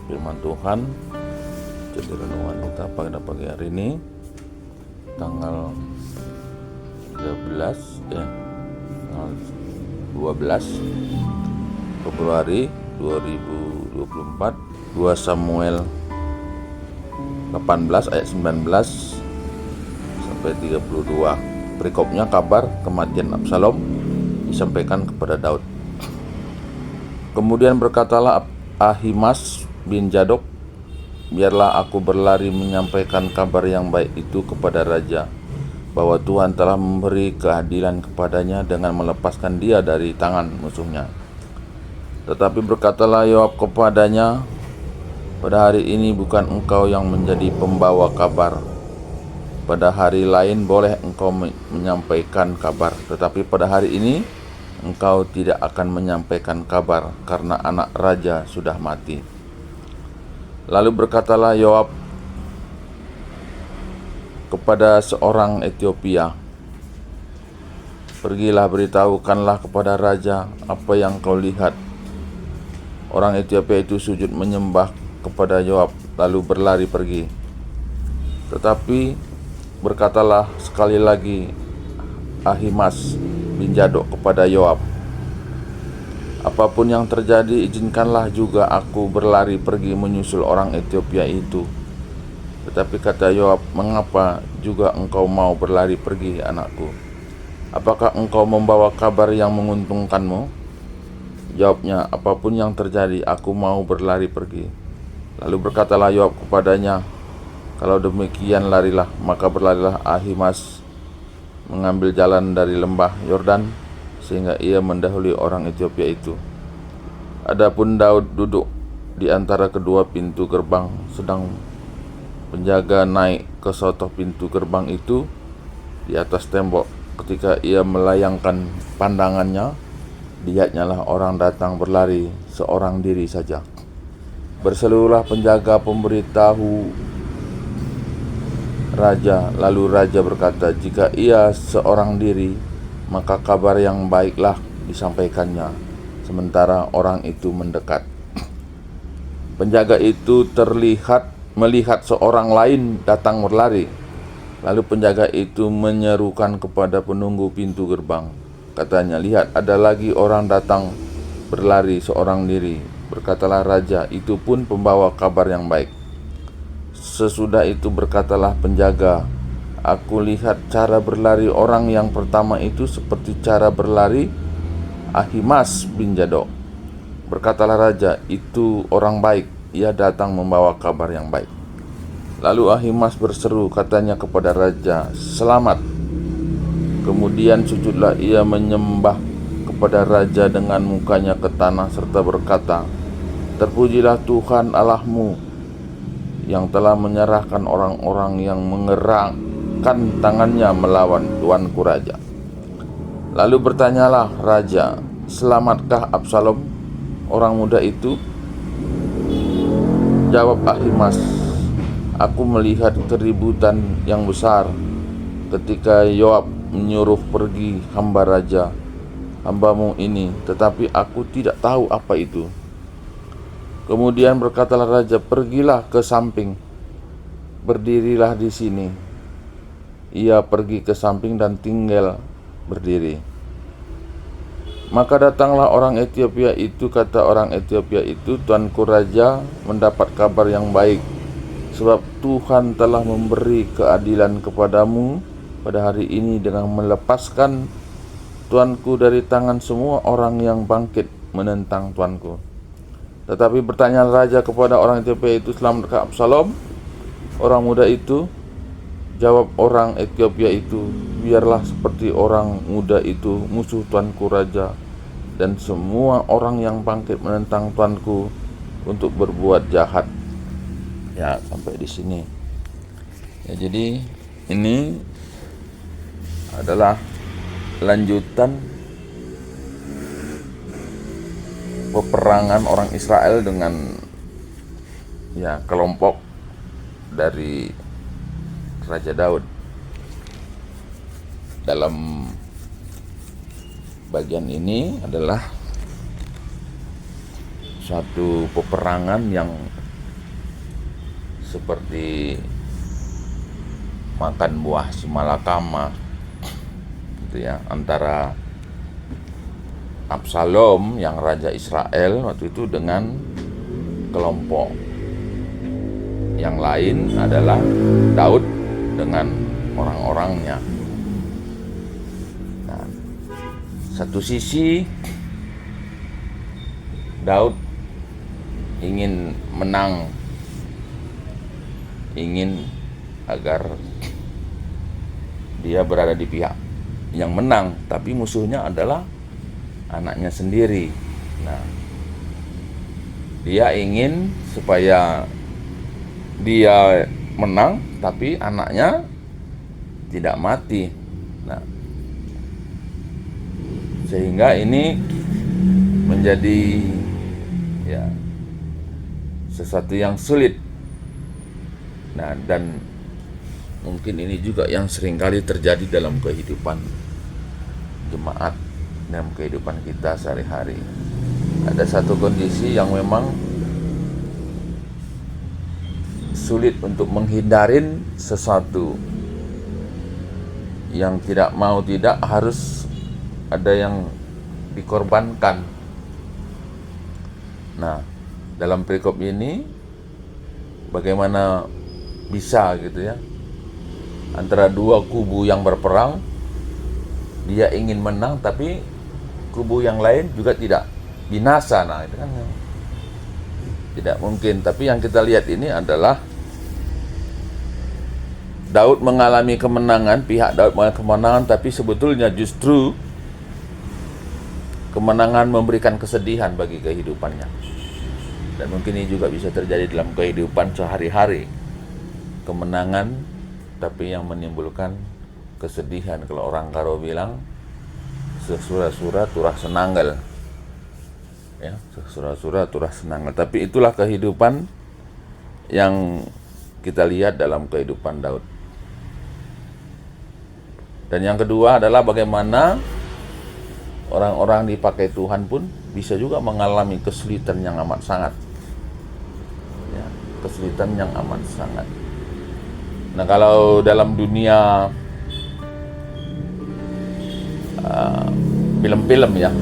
firman Tuhan. Jadi renungan kita pada pagi hari ini tanggal 12 Februari 2024, 2 Samuel 18 ayat 19 sampai 32. Perikopnya kabar kematian Absalom disampaikan kepada Daud. Kemudian berkatalah Ahimaaz bin Zadok, biarlah aku berlari menyampaikan kabar yang baik itu kepada raja, bahwa Tuhan telah memberi keadilan kepadanya dengan melepaskan dia dari tangan musuhnya. Tetapi berkatalah Yoab kepadanya, pada hari ini bukan engkau yang menjadi pembawa kabar. Pada hari lain boleh engkau menyampaikan kabar, tetapi pada hari ini engkau tidak akan menyampaikan kabar, karena anak raja sudah mati. Lalu berkatalah Yoab kepada seorang Etiopia, pergilah beritahukanlah kepada raja apa yang kau lihat. Orang Etiopia itu sujud menyembah kepada Yoab, lalu berlari pergi. Tetapi berkatalah sekali lagi Ahimaaz bin Zadok kepada Yoab, apapun yang terjadi, izinkanlah juga aku berlari pergi menyusul orang Etiopia itu. Tetapi kata Yoab, mengapa juga engkau mau berlari pergi, anakku? Apakah engkau membawa kabar yang menguntungkanmu? Jawabnya, apapun yang terjadi, aku mau berlari pergi. Lalu berkatalah Yoab kepadanya, kalau demikian larilah. Maka berlarilah Ahimaaz mengambil jalan dari lembah Yordan, sehingga ia mendahului orang Etiopia itu. Adapun Daud duduk di antara kedua pintu gerbang, sedang penjaga naik ke sotoh pintu gerbang itu di atas tembok. Ketika ia melayangkan pandangannya, lihatnyalah orang datang berlari seorang diri saja. Berseluruhlah penjaga pemberitahu raja. Lalu raja berkata, jika ia seorang diri, maka kabar yang baiklah disampaikannya, sementara orang itu mendekat. Penjaga itu melihat seorang lain datang berlari. Lalu penjaga itu menyerukan kepada penunggu pintu gerbang. Katanya, lihat, ada lagi orang datang berlari seorang diri. Berkatalah raja, itu pun pembawa kabar yang baik. Sesudah itu berkatalah penjaga, aku lihat cara berlari orang yang pertama itu seperti cara berlari Ahimaaz bin Zadok. Berkatalah raja, itu orang baik, ia datang membawa kabar yang baik. Lalu Ahimaaz berseru, katanya kepada raja, selamat. Kemudian sujudlah ia menyembah kepada raja dengan mukanya ke tanah, serta berkata, terpujilah Tuhan Allahmu yang telah menyerahkan orang-orang yang mengerangkan tangannya melawan tuanku raja. Lalu bertanyalah raja, selamatkah Absalom, orang muda itu? Jawab Ahimaaz, aku melihat keributan yang besar ketika Yoab menyuruh pergi hamba raja, hambamu ini, tetapi aku tidak tahu apa itu. Kemudian berkatalah raja, pergilah ke samping, berdirilah di sini. Ia pergi ke samping dan tinggal berdiri. Maka datanglah orang Etiopia itu, kata orang Etiopia itu, tuanku raja mendapat kabar yang baik, sebab Tuhan telah memberi keadilan kepadamu pada hari ini dengan melepaskan tuanku dari tangan semua orang yang bangkit menentang tuanku. Tetapi bertanya raja kepada orang Etiopia itu, selamatkah Absalom, orang muda itu? Jawab orang Etiopia itu, biarlah seperti orang muda itu musuh tuanku raja, dan semua orang yang bangkit menentang tuanku untuk berbuat jahat. Ya, sampai di sini. Ya, jadi ini adalah lanjutan peperangan orang Israel dengan kelompok dari Raja Daud. Dalam bagian ini adalah suatu peperangan yang seperti makan buah simalakama gitu ya, antara Absalom yang raja Israel waktu itu dengan kelompok yang lain adalah Daud dengan orang-orangnya. Nah, satu sisi Daud ingin menang, ingin agar dia berada di pihak yang menang, tapi musuhnya adalah anaknya sendiri. Nah, dia ingin supaya dia menang, tapi anaknya tidak mati. Nah, sehingga ini menjadi ya sesuatu yang sulit. Nah, dan mungkin ini juga yang seringkali terjadi dalam kehidupan jemaat, dalam kehidupan kita sehari-hari. Ada satu kondisi yang memang sulit untuk menghindarin sesuatu yang tidak mau tidak harus ada yang dikorbankan. Nah, dalam perikop ini bagaimana bisa gitu ya, antara dua kubu yang berperang, dia ingin menang tapi kubu yang lain juga tidak binasa. Nah, itu kan tidak mungkin. Tapi yang kita lihat ini adalah Daud mengalami kemenangan, pihak Daud mengalami kemenangan, tapi sebetulnya justru kemenangan memberikan kesedihan bagi kehidupannya. Dan mungkin ini juga bisa terjadi dalam kehidupan sehari-hari. Kemenangan tapi yang menimbulkan kesedihan. Kalau orang Karo bilang sesura-sura turah senanggal. Ya, sesura-sura turah senanggal. Tapi itulah kehidupan yang kita lihat dalam kehidupan Daud. Dan yang kedua adalah bagaimana orang-orang dipakai Tuhan pun bisa juga mengalami kesulitan yang amat sangat. Ya, kesulitan yang amat sangat. Nah, kalau dalam dunia film-film ya,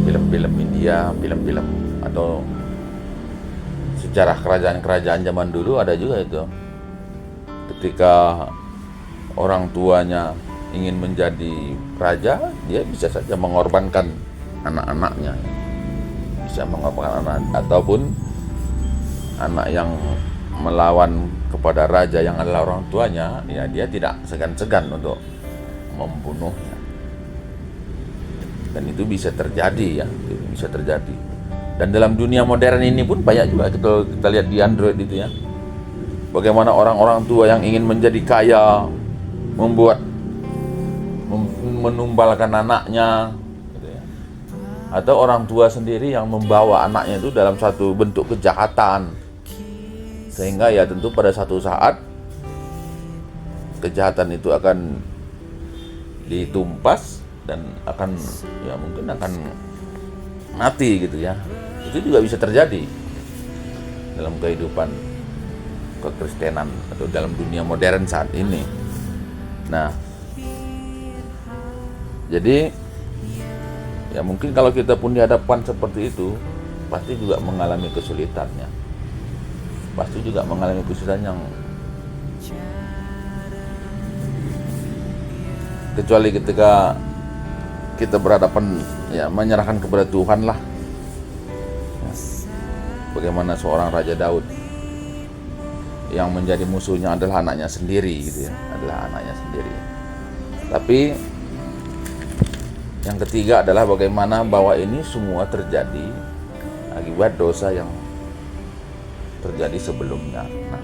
film-film India, film-film atau sejarah kerajaan-kerajaan zaman dulu ada juga itu. Ketika orang tuanya ingin menjadi raja, dia bisa saja mengorbankan anak-anaknya, bisa mengorbankan anak, ataupun anak yang melawan kepada raja yang adalah orang tuanya, ya dia tidak segan-segan untuk membunuhnya. Dan itu bisa terjadi ya, itu bisa terjadi. Dan dalam dunia modern ini pun banyak juga kita lihat di Android itu ya, bagaimana orang-orang tua yang ingin menjadi kaya, menumbalkan anaknya gitu ya. Atau orang tua sendiri yang membawa anaknya itu dalam satu bentuk kejahatan, sehingga ya tentu pada satu saat kejahatan itu akan ditumpas dan akan ya mungkin akan mati gitu ya. Itu juga bisa terjadi dalam kehidupan kekristenan atau dalam dunia modern saat ini. Nah, jadi ya mungkin kalau kita pun dihadapkan seperti itu, pasti juga mengalami kesulitannya. Pasti juga mengalami kesulitan yang kecuali ketika kita berhadapan ya menyerahkan kepada Tuhan lah. Ya, bagaimana seorang Raja Daud yang menjadi musuhnya adalah anaknya sendiri gitu ya, adalah anaknya sendiri. Tapi yang ketiga adalah bagaimana bahwa ini semua terjadi akibat dosa yang terjadi sebelumnya. Nah,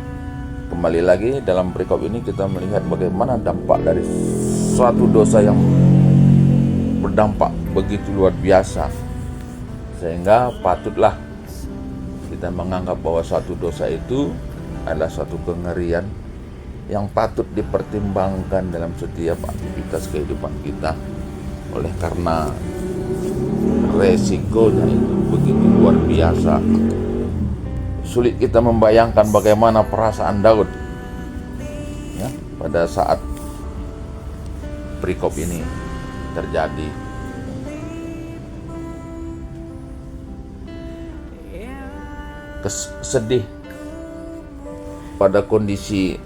kembali lagi dalam perikop ini kita melihat bagaimana dampak dari suatu dosa yang berdampak begitu luar biasa, sehingga patutlah kita menganggap bahwa suatu dosa itu adalah suatu kengerian yang patut dipertimbangkan dalam setiap aktivitas kehidupan kita. Oleh karena resikonya itu begitu luar biasa, sulit kita membayangkan bagaimana perasaan Daud ya pada saat perikop ini terjadi. Sedih pada kondisi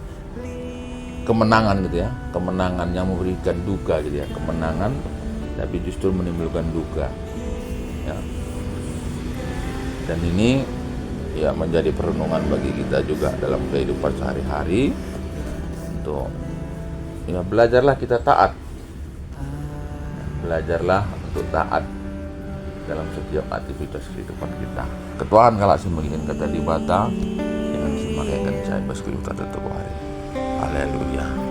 kemenangan gitu ya, kemenangan yang memberikan duka gitu ya, kemenangan tapi justru menimbulkan duka ya. Dan ini ya menjadi perenungan bagi kita juga dalam kehidupan sehari-hari, untuk ya belajarlah kita taat, belajarlah untuk taat dalam setiap aktivitas kehidupan kita. Ketuaan kalau sih menginginkan kata di bata dengan simak akan saya pas kita tetap hari. Haleluya.